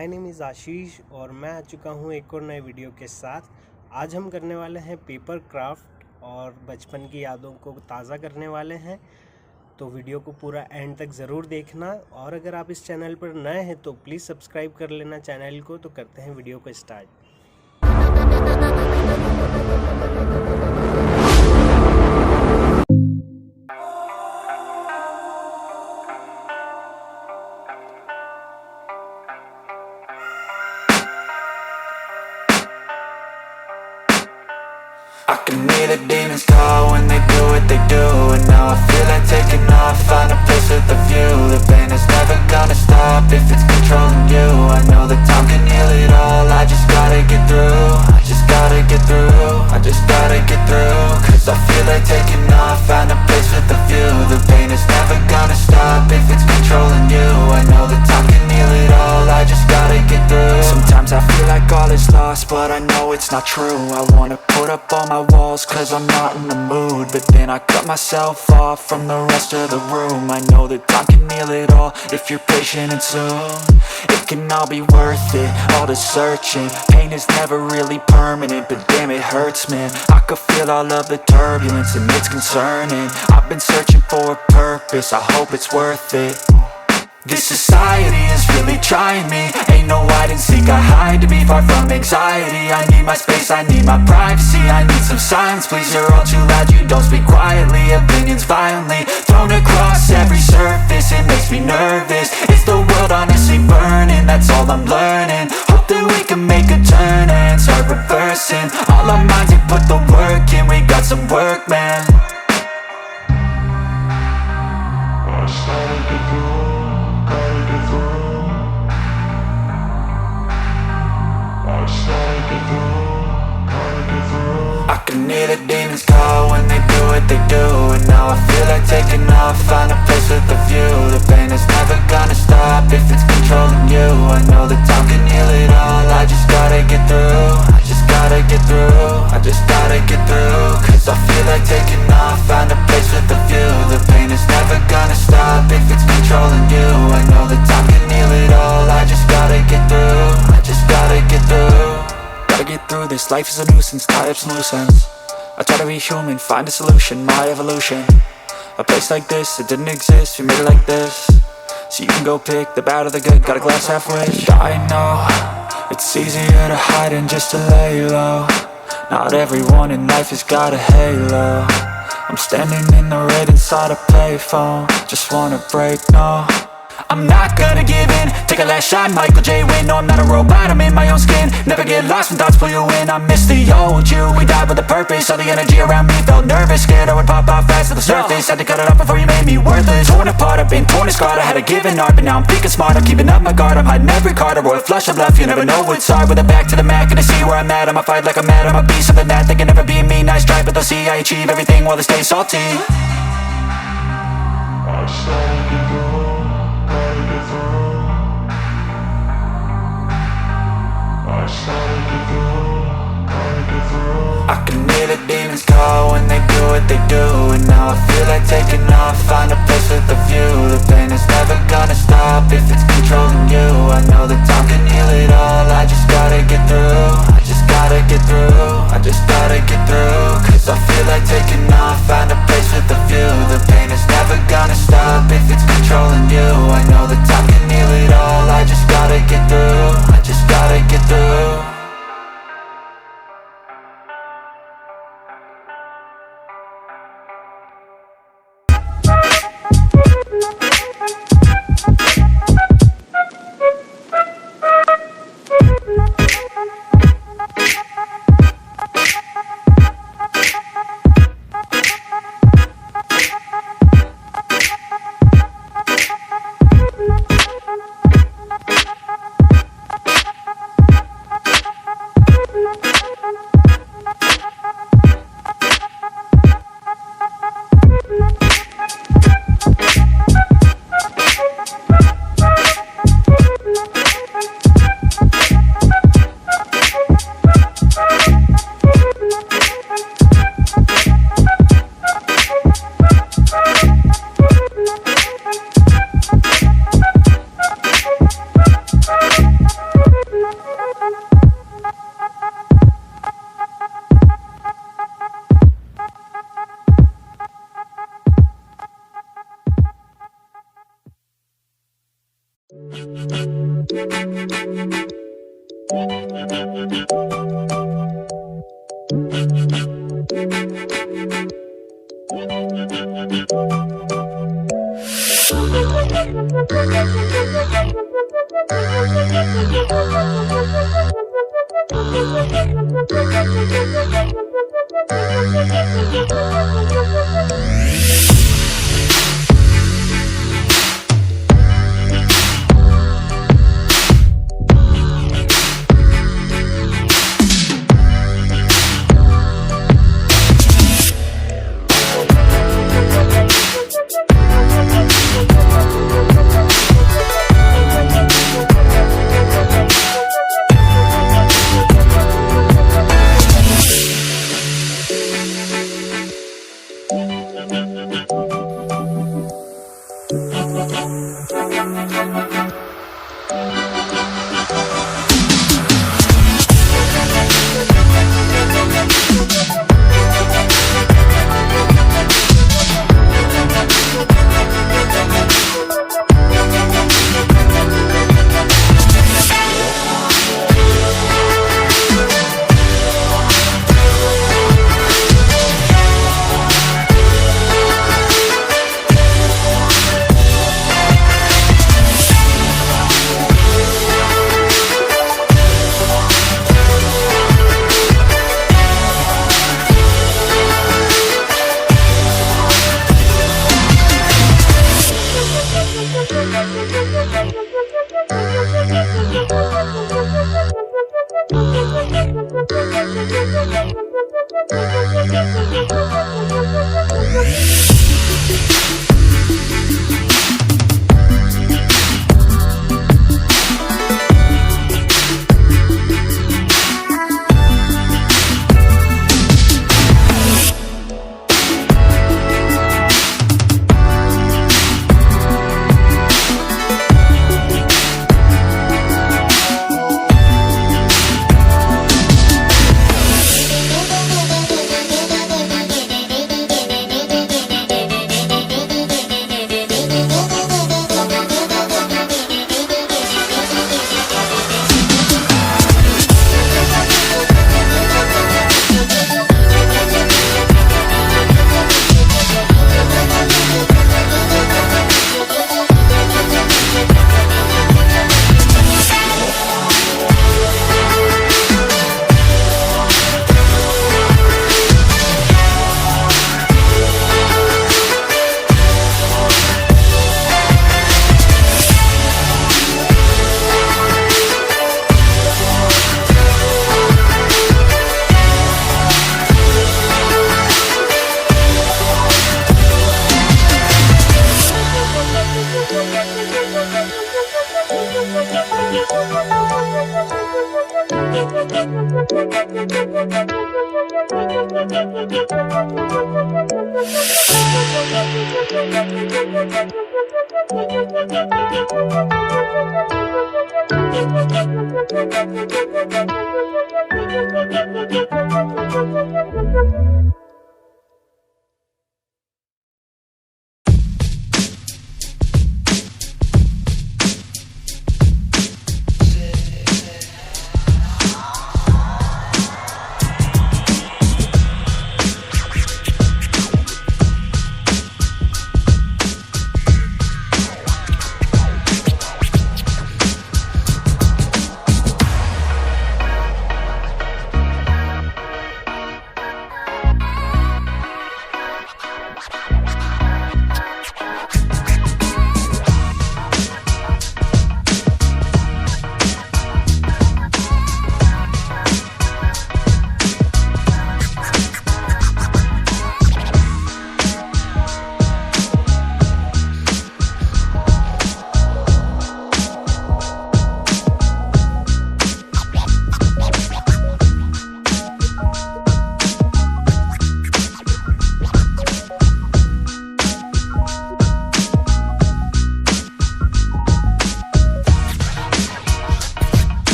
My name is आशीष और मैं आ चुका हूँ एक और नए वीडियो के साथ। आज हम करने वाले हैं पेपर क्राफ्ट और बचपन की यादों को ताज़ा करने वाले हैं। तो वीडियो को पूरा एंड तक ज़रूर देखना और अगर आप इस चैनल पर नए हैं तो प्लीज़ सब्सक्राइब कर लेना चैनल को। तो करते हैं वीडियो को start. I can hear the demons call when they do what they do. And now I feel like taking off, find a place with a view. The pain is never gonna stop if it's controlling you. I know that time can heal it all, I just gotta get through. I just gotta get through, I just gotta get through. Cause I feel like taking off, find a place with a view. The pain is never gonna stop if it's controlling you. I know that time can heal it all, I just gotta get through. Sometimes I feel like all is lost, but I know it's not true. I wanna put up all my walls cause I'm not in the mood, but then I cut myself off from the rest of the room. I know that time can heal it all if you're patient and soon it can all be worth it, all the searching. Pain is never really permanent, but damn it hurts, man. I could feel all of the turbulence and it's concerning. I've been searching for a purpose, I hope it's worth it. This society is really trying me. Ain't no hide and seek, I hide to be far from anxiety. I need my space, I need my privacy. I need some silence, please, you're all too loud. You don't speak quietly, opinions violently thrown across every surface. It makes me nervous, it's the world honestly burning. That's all I'm learning, hope that we can make a turn and start reversing all our minds and put the work in. We got some work, man. I started to go. I can hear the demons call when they do what they do. And now I feel like taking off, find a place with a view. The pain is never gonna stop if it's controlling you. I know that time can heal it all, I just gotta get through. I just gotta get through, I just gotta get through. Cause I feel like taking off, find a place with a view. The pain is never gonna stop if it's controlling you. I know that time can heal it all, I just gotta get through. I just gotta get through. Gotta get through this, life is a nuisance, tie up some loose ends. I try to be human, find a solution, my evolution. A place like this, it didn't exist, we made it like this. So you can go pick the bad or the good, got a glass halfway. I know, it's easier to hide than just to lay low. Not everyone in life has got a halo. I'm standing in the red inside a payphone. Just wanna break, no, I'm not gonna give in. Take a last shot, Michael J. Win. No, I'm not a robot, I'm in my own skin. Never get lost when thoughts pull you in. I miss the old you, we died with a purpose. All the energy around me felt nervous, scared I would pop off fast to the surface. Had to cut it off before you made me worthless. Torn apart, I've been torn and scarred. I had a given art, but now I'm thinking smart. I'm keeping up my guard, I'm hiding every card. A royal flush of love, you never know what's hard. With a back to the mat, gonna see where I'm at. I'ma fight like I'm mad, I'ma be something that they can never be me. Nice try, but they'll see I achieve everything while they stay salty. I started to go. I can hear the demons call when they do what they do. And now I feel like taking off, find a place with a view. The pain is never gonna stop if it's controlling you. I know that time can heal it all, I just gotta get through. I just gotta get through, I just gotta get through. Cause I feel like taking off, find a place with a view. The pain is never gonna stop if it's controlling you. I know that time can heal it all, I just gotta get through. I just gotta get through.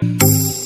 you.